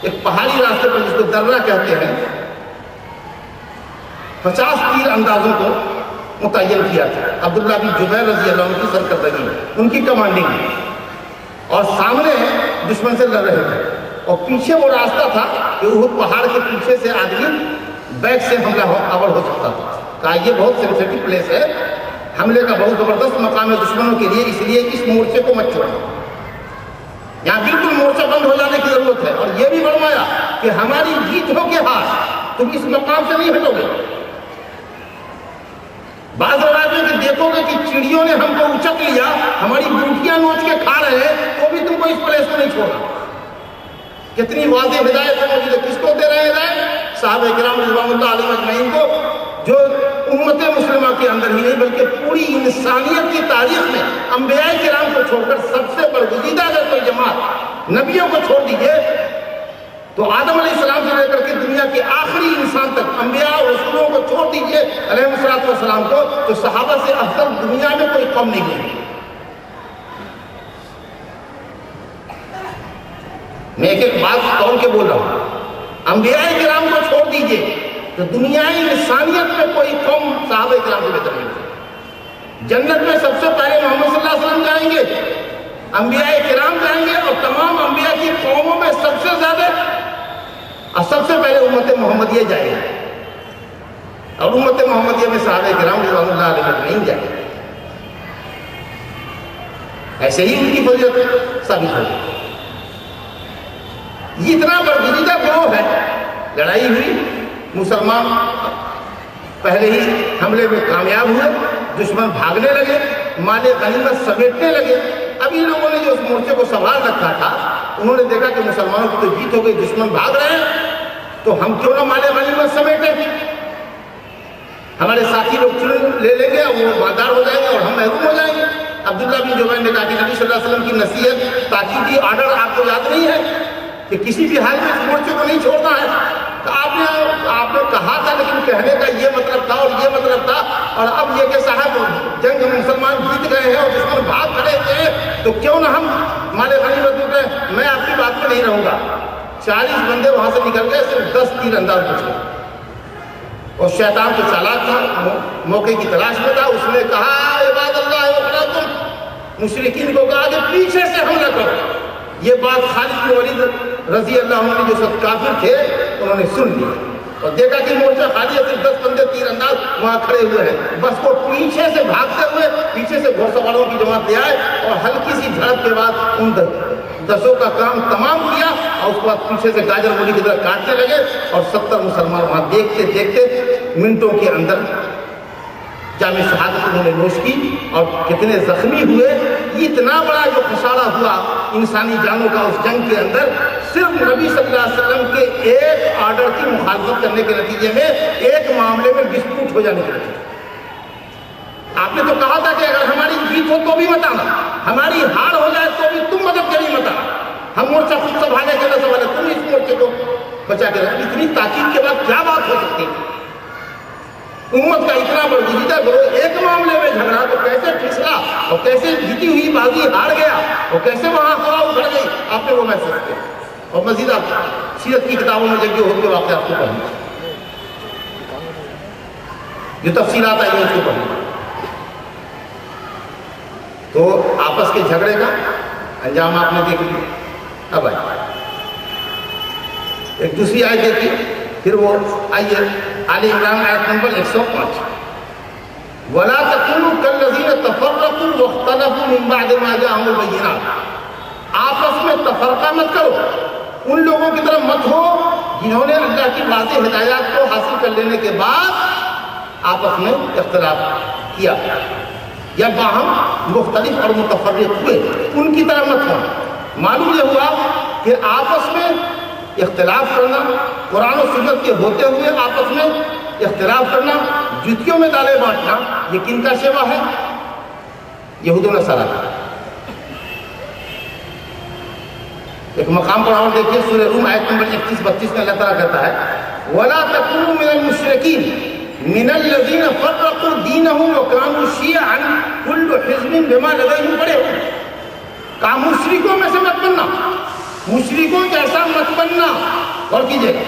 ایک پہاڑی راستے پر جس کو درہ کہتے ہیں 50 تیر اندازوں کو متعین کیا تھا عبداللہ بن جبیر رضی اللہ عنہ کی سرکردگی میں، ان کی کمانڈنگ میں، اور سامنے دشمن سے لڑ رہے تھے، اور پیچھے وہ راستہ تھا کہ احد پہاڑ کے پیچھے سے آدمی بیک سے حملہ آور ہو سکتا تھا۔ کہا یہ بہت سینسیٹیو پلیس ہے، حملے کا بہت زبردست مقام ہے دشمنوں کے لیے، اس لیے اس مورچے کو مت چھوڑنا، یہاں بالکل مورچہ بند ہو جانے کی ضرورت ہے۔ اور یہ بھی فرمایا کہ ہماری جیت ہو کے ہاتھ، تم اس مقام سے نہیں ہٹو گے۔ بعض روایت میں کہ دیکھو گے کہ چڑیوں نے ہم کو اچک لیا، ہماری بوٹیاں نوچ کے کھا رہے ہیں، تو بھی تم کو اس پلیس کو نہیں چھوڑنا۔ کتنی واضح ہدایت ہے موجود ہے، کس کو دے رہے ہیں ہدایت؟ صحابہ کرام رضوان اللہ علیہ اجمعین کو، جو امت مسلمہ کے اندر ہی نہیں بلکہ پوری انسانیت کی تاریخ میں انبیاء کرام کو چھوڑ کر سب سے برگزیدہ اگر کوئی جماعت نبیوں کو چھوڑ دیجئے تو آدم علیہ السلام سے لے کر کے دنیا کے آخری انسان تک انبیاء اور رسولوں کو چھوڑ دیجئے علیہ السلام کو، تو صحابہ سے افضل دنیا میں کوئی قوم نہیں ہوگی۔ میں ایک بات توڑ کے بول رہا ہوں، انبیاء کرام کو چھوڑ دیجئے تو دنیای انسانیت میں کوئی قوم صحابہ کرام سے بہتر نہیں ہوگی۔ جنت میں سب سے پہلے محمد صلی اللہ علیہ وسلم جائیں گے، انبیاء کرام جائیں گے، اور تمام انبیاء کی قوموں میں سب سے زیادہ اور سب سے پہلے امت محمدیہ جائے گا، اور امت محمدیہ میں صحابہ کرام رضوان اللہ علیہ اجمعین جائے گا۔ ایسے ہی ان کی فضیلت ثابت ہوگی۔ یہ اتنا برگزیدہ گروہ ہے، لڑائی ہوئی، مسلمان پہلے ہی حملے میں کامیاب ہوئے، دشمن بھاگنے لگے، مال غنیمت سمیٹنے لگے۔ اب ان لوگوں نے جو اس مورچے کو سنبھال رکھا تھا، انہوں نے دیکھا کہ مسلمانوں کی تو جیت ہو گئی، دشمن بھاگ رہے ہیں، تو ہم کیوں نہ مال غنیمت سمیٹیں، ہمارے ساتھی لوگ لے لیں گے، وہ مالدار ہو جائیں گے اور ہم محروم ہو جائیں گے۔ عبداللہ بن جبیر نے کہا کہ نبی صلی اللہ علیہ وسلم کی نصیحت، تاکیدی آرڈر آپ کو یاد نہیں ہے کہ کسی بھی حال میں اس مورچے کو نہیں چھوڑنا ہے؟ تو آپ نے کہا تھا، لیکن کہنے کا یہ مطلب تھا اور یہ مطلب تھا، اور اب یہ کہ صاحب جنگ مسلمان جیت گئے ہیں اور دشمن بھاگ کھڑے ہوئے ہیں، تو کیوں نہ ہم مال غنیمت لوٹیں۔ میں آپ کی بات میں نہیں رہوں گا۔ 40 بندے وہاں سے نکل گئے، صرف 10 تیر انداز بچ گئے، اور شیطان تو چالاک تھا، موقع کی تلاش میں تھا، اس نے کہا عباد اللہ وخلاکم، مشرکین کو کہا کہ پیچھے سے حملہ کرو۔ یہ بات خالد بن ولید رضی اللہ عنہ نے جو سب کافر تھے انہوں نے سن لی، اور دیکھا کہ مورچہ خالی ہے، صرف 10 بندے تیر انداز وہاں کھڑے ہوئے ہیں، بس وہ پیچھے سے بھاگتے ہوئے پیچھے سے گھوڑ سواروں کی جماعت لے آئے، اور ہلکی سی جھڑپ کے بعد ان 10 کا کام تمام کیا، اور اس کے بعد پیچھے سے گاجر مولی کی طرح کاٹنے لگے، اور 70 مسلمان وہاں دیکھتے دیکھتے منٹوں کے اندر جام شہادت انہوں نے نوش کی، اور کتنے زخمی ہوئے۔ اتنا بڑا جو خسارہ ہوا انسانی جانوں کا اس جنگ کے اندر، صرف نبی صلی اللہ علیہ وسلم کے ایک آرڈر کی مخالفت کرنے کے نتیجے میں، ایک معاملے میں ڈسپیوٹ ہو جانے کے نتیجے میں۔ آپ نے تو کہا تھا کہ اگر ہماری جیت ہو تو بھی مت آنا، ہماری ہار ہو جائے تو بھی تم مدد کری مت آنا، ہم مورچہ خود سنبھالے کے نہ سنبھالے، تم اس مورچے کو بچا کے رکھو۔ اتنی تاکید کے بعد کیا بات ہو سکتی ہے؟ امت کا اتنا برگزیدہ گروہ ایک معاملے میں جھگڑا تو کیسے پھسلا، اور کیسے جیتی ہوئی بازی ہار گیا، اور کیسے وہاں ہوا اکھڑ گئی، آپ نے وہ محسوس کیا۔ اور مزید آپ سیرت کی کتابوں میں جنگی عہد کے واقعات کو پڑھیں، جو تفصیلات آئی ہیں اس کو پڑھیں، تو آپس کے جھگڑے کا انجام آپ نے دیکھ لیا۔ اب آئیے ایک دوسری آیت دیکھیے، پھر وہ آئیے آل عمران آیت نمبر 105، وَلَا تَكُونُوا كَالَّذِينَ تَفَرَّقُوا وَاخْتَلَفُوا مِن بَعْدِ مَا جَاءَهُمُ الْبَيِّنَاتُ، آپس میں تفرقہ مت کرو، ان لوگوں کی طرح مت ہو جنہوں نے اللہ کی واضح ہدایات کو حاصل کر لینے کے بعد آپس میں اختلاف کیا یا باہم مختلف اور متفرق ہوئے، ان کی طرح مت ہو۔ معلوم یہ ہوا کہ آپس میں اختلاف کرنا، قرآن و سنت کے ہوتے ہوئے آپس میں اختلاف کرنا، جوتیوں میں ڈالے بانٹنا، یہ کن کا شیوا ہے؟ یہود و نصارہ کا۔ ایک مقام پر اور دیکھیے، سورہ روم آیت نمبر 31-32 میں اللہ تعالیٰ کہتا ہے وَلَا تَكُونُوا مِنَ الْمُشْرِكِينَ مِنَ الَّذِينَ فَرَّقُوا دِينَهُمْ وَكَانُوا شِيَعًا كُلُّ حِزْبٍ بِمَا لَدَيْهِمْ فَرِحُونَ۔ کہا مشرکوں میں سے مت بننا، مشرکوں جیسا مت بننا. اور کیجیے گا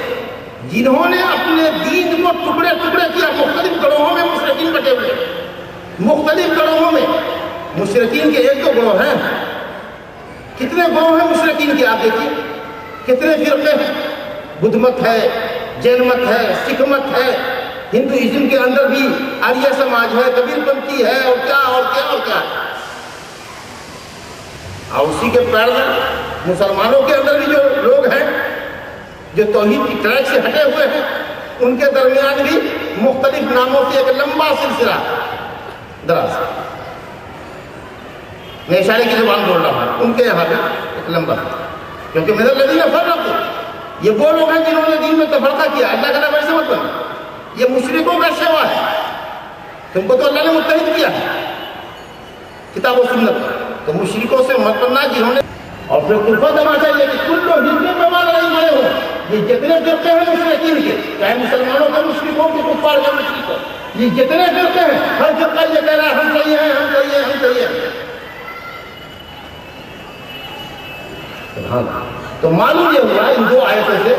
جنہوں نے اپنے دین کو ٹکڑے ٹکڑے کیا، مختلف گروہوں میں مشرکین بٹے ہوئے، مختلف گروہوں میں. مشرکین کے ایک دو گروہ ہیں، کتنے گروہ ہیں مشرکین کے آپ دیکھیے، کتنے فرقے ہیں. بدھ مت ہے، جین مت ہے، سکھ مت ہے، ہندوازم کے اندر بھی آریہ سماج ہے، کبیر پنتھی ہے، اور کیا اور کیا اور کیا. اور اسی کے پیر میں مسلمانوں کے اندر بھی جو لوگ ہیں جو توحید کی ٹریک سے ہٹے ہوئے ہیں، ان کے درمیان بھی مختلف ناموں سے ایک لمبا سلسلہ دراز. میں اشارے کی زبان بول رہا ہوں، ان کے یہاں بھی ایک لمبا، کیونکہ میرے الذین فرقوا، یہ وہ لوگ ہیں جنہوں نے دین میں تفرقہ کیا. اللہ کا نام ایسے مت بنا، یہ مشرکوں کا شیوا ہے. تم کو تو اللہ نے متحد کیا ہے کتاب و سنت پر، تو مشرکوں سے مت بننا جنہوں نے. اور پھر قربت ہونا چاہیے کہ کل لوگ ہندو پہ مان نہیں بڑے ہوں. یہ جتنے فرقے ہیں مشرکین کے، چاہے مسلمانوں کے مشرک ہوں کہ کفار کے مشرک ہوں، یہ جتنے فرقے ہیں ہر فرقہ یہ کہہ رہا ہے ہم صحیح ہیں، ہم صحیح ہیں، ہم صحیح ہیں. تو معلوم یہ ہوا ان دو آیتوں سے،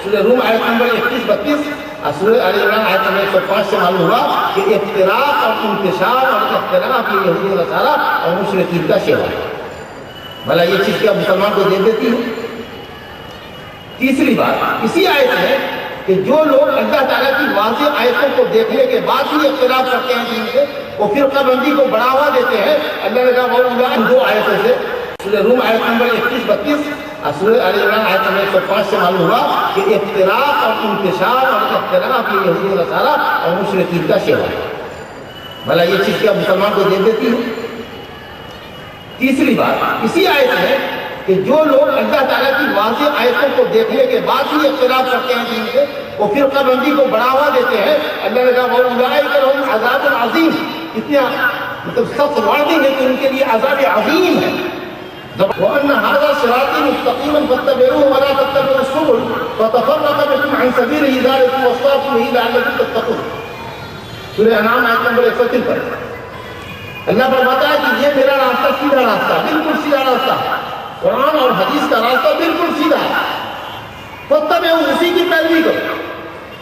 سورہ روم آیت نمبر 31-32 اور سورہ آل عمران آیت نمبر 105 سے معلوم ہوا کہ افتراق اور انتشار اور اختلاف یہ یہودی و نصارہ اور مشرکین کا شیوا ہے. بھلا یہ چیز کیا مسلمان کو دے دیتی ہے؟ تیسری بات اسی آیت میں کہ جو لوگ اللہ تعالیٰ کی واضح آیتوں کو دیکھنے کے بعد بھی اختلاف کرتے ہیں دین سے، وہ فرقہ بندی کو بڑھاوا دیتے ہیں. اللہ نے کہا ان دو آیتوں سے، سورہ روم آیت نمبر 31-32 اور سورہ آل عمران آیت نمبر 105 سے معلوم ہوا کہ افتراق اور انتشار اور اختلاف یہ یہودی و نصارہ اور مشرکین کا شیوا ہے. بھلا یہ چیز کیا مسلمان کو دے دیتی ہے؟ تیسری بات اسی آیت میں کہ جو لوگ اللہ تعالیٰ کی واضح آیتوں کو دیکھنے کے بعد بھی اختلاف کرتے ہیں دین سے، وہ فرقہ بندی کو بڑھاوا دیتے ہیں. اللہ نے کہا اولئک لہم عذاب عظیم، اتنا مطلب سخت وعدے ہیں کہ ان کے لیے عذاب عظیم ہے. وَأَنَّ هَذَا صِرَاطِي مُسْتَقِيمًا فَاتَّبِعُوهُ وَلَا تَتَّبِعُوا السُّبُلَ فَتَفَرَّقَ بِكُمْ عَنْ سَبِيلِهِ ذَلِكُمْ وَصَّاكُم بِهِ لَعَلَّكُمْ تَتَّقُونَ. سورہ انعام آیت نمبر 153 اللہ فرماتا ہے کہ یہ میرا راستہ سیدھا راستہ، بالکل سیدھا راستہ، قرآن اور حدیث کا راستہ بالکل سیدھا ہے. فَاتَّبِعُوهُ، اسی کی پیروی کرو،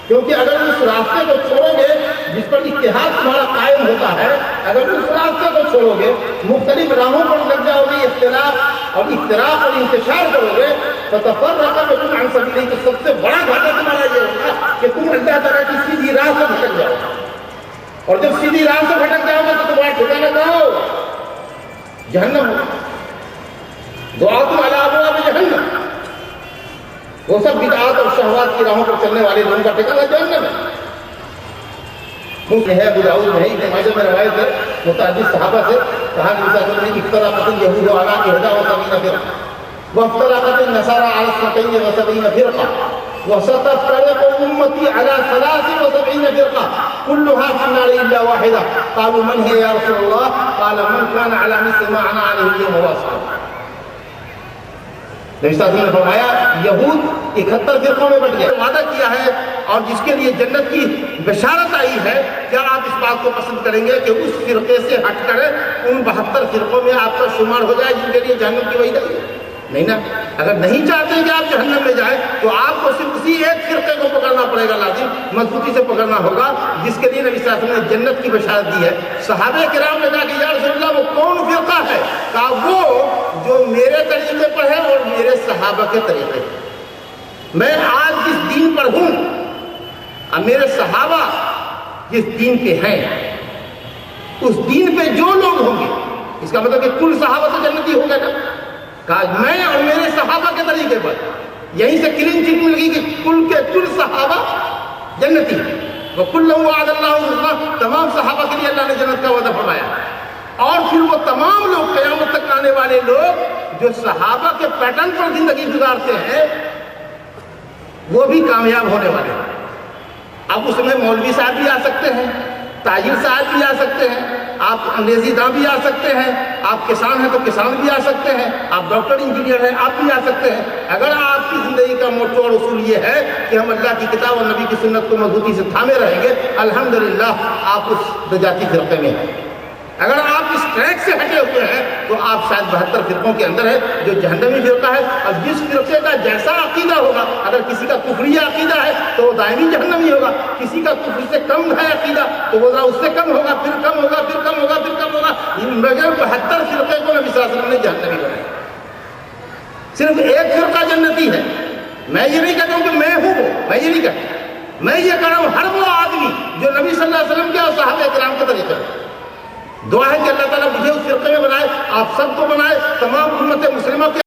کیونکہ اگر اس راستے کو چھوڑو گے جس پر اتحاد تمہارا قائم ہوتا ہے، اگر اس راستے کو چھوڑو گے، مختلف راہوں پر لگ جاؤ گے، اختلاف اور اختراق اور انتشار کرو گے، فَتَفَرَّقَ بِكُمْ عَنْ سَبِيلِهِ، تو سب سے بڑا گھاٹا تمہارا یہ ہوگا کہ تم اللہ تعالیٰ کی سیدھی راہ سے بھٹک جاؤ. اور جب سیدھی راہ سے بھٹک جاؤ گے تو تمہارا ٹھکانہ کہاں ہوگا؟ جہنم ہوگا. دعاۃ علی ابواب جہنم، وہ سب بدعات اور شہوات کی راہوں پر چلنے والے لوگوں کا ٹھکانہ جہنم ہے. ممکن ہے ابو داؤد میں ابن ماجہ میں روایت ہے متعدد صحابہ سے، کہا کہ رسول اللہ نے افترقت الیہود علی 71 فرقہ وافترقت النصارى على 72 فرقة وستفترق أمتي على 73 فرقة كلها في النار إلا واحدة. قالوا من هي يا رسول الله؟ قال من كان على مثل ما أنا عليه اليوم وأصحابي. نبی صلی اللہ علیہ وسلم نے فرمایا یہود 71 فرقوں میں بٹ گئے. وعدہ کیا ہے اور جس کے لیے جنت کی بشارت آئی ہے، کیا آپ اس بات کو پسند کریں گے کہ اس فرقے سے ہٹ کر ان 72 فرقوں میں آپ کا شمار ہو جائے جن کے لیے جہنم کی وعید آئی ہے؟ نہیں نا. اگر نہیں چاہتے کہ آپ جہنم میں جائیں تو آپ کو صرف اسی ایک فرقے کو پکڑنا پڑے گا، لازم مضبوطی سے پکڑنا ہوگا جس کے لیے نبی صلی اللہ علیہ وسلم نے جنت کی بشارت دی ہے. صحابہ کرام نے کہا کہ یا رسول اللہ وہ کون فرقہ ہے؟ کہا وہ جو میرے طریقے پر ہے اور میرے صحابہ کے طریقے پر. میں آج جس دین پر ہوں اور میرے صحابہ جس دین کے ہیں، اس دین پہ جو لوگ ہوں گے، اس کا مطلب کہ کل صحابہ تو جنتی ہو گئے نا. کہا میں اور میرے صحابہ کے طریقے پر، یہیں سے کلین چٹ مل گئی کہ کل کے کل صحابہ جنتی ہیں. وَكُلًّا وَعَدَ اللَّهُ الْحُسْنَىٰ، تمام صحابہ کے لیے اللہ نے جنت کا وعدہ فرمایا. اور پھر وہ تمام لوگ قیامت تک آنے والے لوگ جو صحابہ کے پیٹرن پر زندگی گزارتے ہیں وہ بھی کامیاب ہونے والے ہیں. اب اس میں مولوی صاحب بھی آ سکتے ہیں، تاجر صاحب بھی آ سکتے ہیں، آپ انگریزی داں بھی آ سکتے ہیں، آپ کسان ہیں تو کسان بھی آ سکتے ہیں، آپ ڈاکٹر انجینئر ہیں آپ بھی آ سکتے ہیں. اگر آپ کی زندگی کا موٹو اور اصول یہ ہے کہ ہم اللہ کی کتاب اور نبی کی سنت کو مضبوطی سے تھامے رہیں گے، الحمدللہ آپ اس نجاتی فرقے میں ہیں. اگر آپ اس ٹریک سے ہٹے ہوئے ہیں تو آپ شاید 72 فرقوں کے اندر ہے جو جہنمی فرقہ ہے. اب جس فرقے کا جیسا عقیدہ ہوگا، اگر کسی کا کفریہ عقیدہ ہے تو وہ دائمی جہنمی ہوگا، کسی کا کفر سے کم ہے عقیدہ تو وہ ذرا اس سے کم ہوگا، پھر کم ہوگا، پھر کم ہوگا، پھر کم ہوگا. مگر 72 فرقے کو نبی صلی اللہ علیہ وسلم نے جہنمی بنایا. صرف ایک فرقہ جنتی ہے. میں یہ نہیں کہتا ہوں کہ میں ہوں وہ، میں یہ نہیں کہتا. میں یہ کہہ رہا ہوں ہر وہ آدمی جو نبی صلی اللہ علیہ وسلم کے اور صحابہ کرام کے طریقے ہے. دعا ہے کہ اللہ تعالیٰ مجھے اس فرقے میں بنائے، آپ سب کو بنائے، تمام امت مسلمہ کے